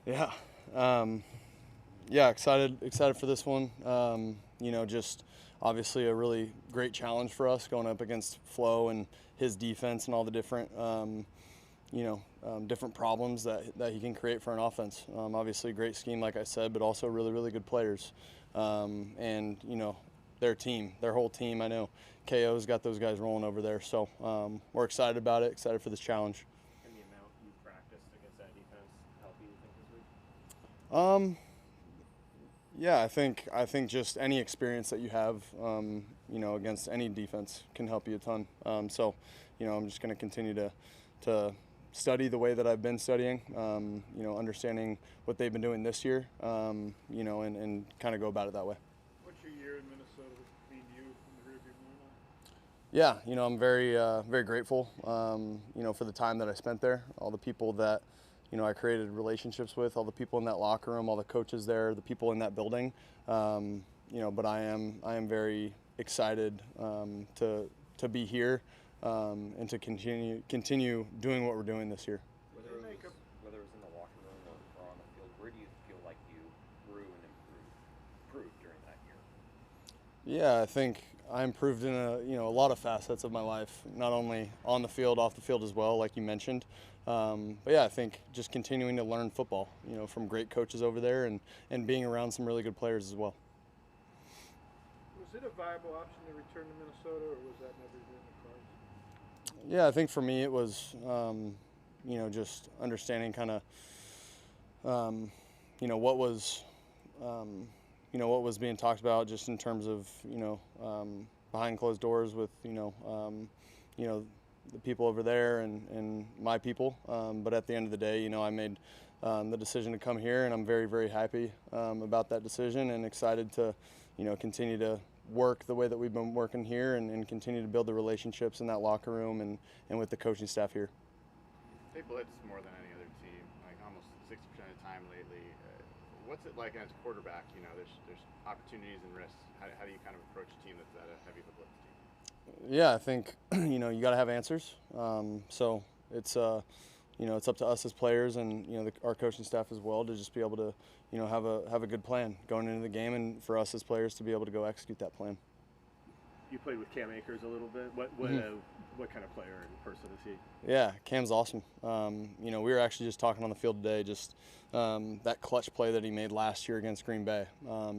Yeah. Yeah, excited for this one. Just obviously a really great challenge for us going up against Flo and his defense and all the different, different problems that he can create for an offense. Obviously, a great scheme, like I said, but also really, really good players. Their team, their whole team, I know KO's got those guys rolling over there. So we're excited about it, excited for this challenge. And the amount you practiced against that defense help you think this week? Yeah, I think just any experience that you have, against any defense can help you a ton. I'm just going to continue to study the way that I've been studying, understanding what they've been doing this year, and kind of go about it that way. What's your year in Minnesota between you and the rearview mirror now? Yeah, I'm very grateful, for the time that I spent there, all the people that I created relationships with, all the people in that locker room, all the coaches there, the people in that building. But I am very excited to be here and to continue doing what we're doing this year. Whether it was in the locker room or on the field, where do you feel like you grew and improved during that year? Yeah, I think I improved in a lot of facets of my life, not only on the field, off the field as well, like you mentioned. But yeah, I think just continuing to learn football, from great coaches over there and being around some really good players as well. Was it a viable option to return to Minnesota, or was that never even in the cards? Yeah, I think for me it was, just understanding kind of, what was, what was being talked about just in terms of, behind closed doors with, the people over there and my people. But at the end of the day, I made the decision to come here, and I'm very, very happy about that decision and excited to, continue to work the way that we've been working here and continue to build the relationships in that locker room and with the coaching staff here. They blitz more than any other team, like almost 60% of the time lately. What's it like as a quarterback? There's opportunities and risks. How do you kind of approach a team that's that heavy of a blitz team? Yeah, I think you got to have answers. So it's it's up to us as players and our coaching staff as well to just be able to have a good plan going into the game, and for us as players to be able to go execute that plan. You played with Cam Akers a little bit. What kind of player and person is he? Yeah, Cam's awesome. We were actually just talking on the field today, just that clutch play that he made last year against Green Bay.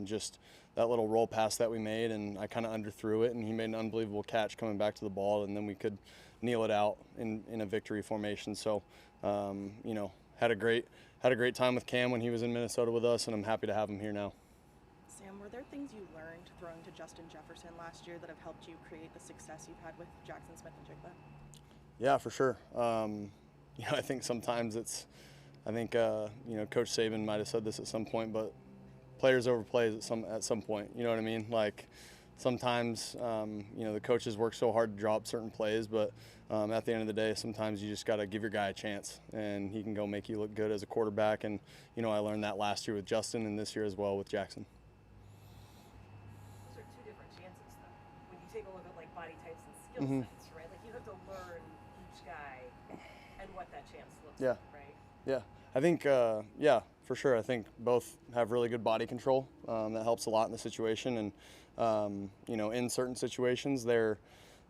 Just that little roll pass that we made, and I kind of underthrew it, and he made an unbelievable catch coming back to the ball, and then we could kneel it out in a victory formation. So, had a great time with Cam when he was in Minnesota with us, and I'm happy to have him here now. Sam, were there things you learned throwing to Justin Jefferson last year that have helped you create the success you've had with Jaxon Smith-Njigba? Yeah, for sure. I think sometimes Coach Saban might have said this at some point, but players over plays at some point. You know what I mean? Like sometimes, the coaches work so hard to draw up certain plays, but at the end of the day, sometimes you just got to give your guy a chance, and he can go make you look good as a quarterback. And I learned that last year with Justin, and this year as well with Jaxon. Those are two different chances, though. When you take a look at like body types and skill sets, right? Like you have to learn each guy and what that chance looks like, right? Yeah, I think for sure. I think both have really good body control. That helps a lot in the situation, and in certain situations, they're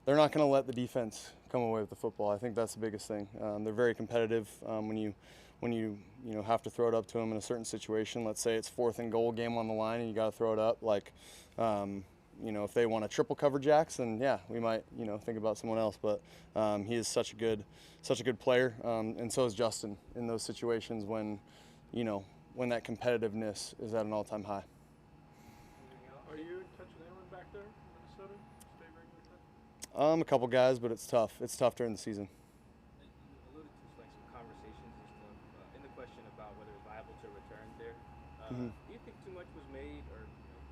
not going to let the defense come away with the football. I think that's the biggest thing. They're very competitive when you have to throw it up to them in a certain situation. Let's say it's 4th and goal, game on the line, and you got to throw it up. Like, if they want to triple cover Jax, then yeah, we might think about someone else. But he is such a good player, and so is Justin in those situations when that competitiveness is at an all-time high. Are you in touch with anyone back there in Minnesota? Stay regular time? A couple guys, but it's tough. It's tough during the season. You alluded to like some conversations and stuff in the question about whether it's viable to return there. Do you think too much was made, or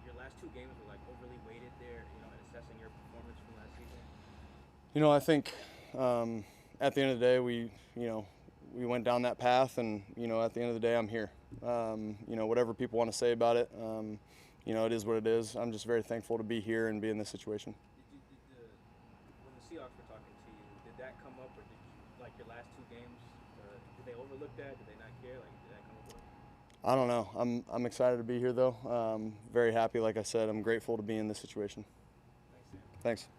your last 2 games were like overly weighted there, in assessing your performance from last season? I think at the end of the day, we went down that path, and at the end of the day, I'm here. Whatever people want to say about it, it is what it is. I'm just very thankful to be here and be in this situation. When the Seahawks were talking to you, did that come up, or did you, like your last 2 games, did they overlook that? Did they not care? Like, did that come up? I don't know. I'm excited to be here though. Very happy. Like I said, I'm grateful to be in this situation. Thanks, Sam. Thanks.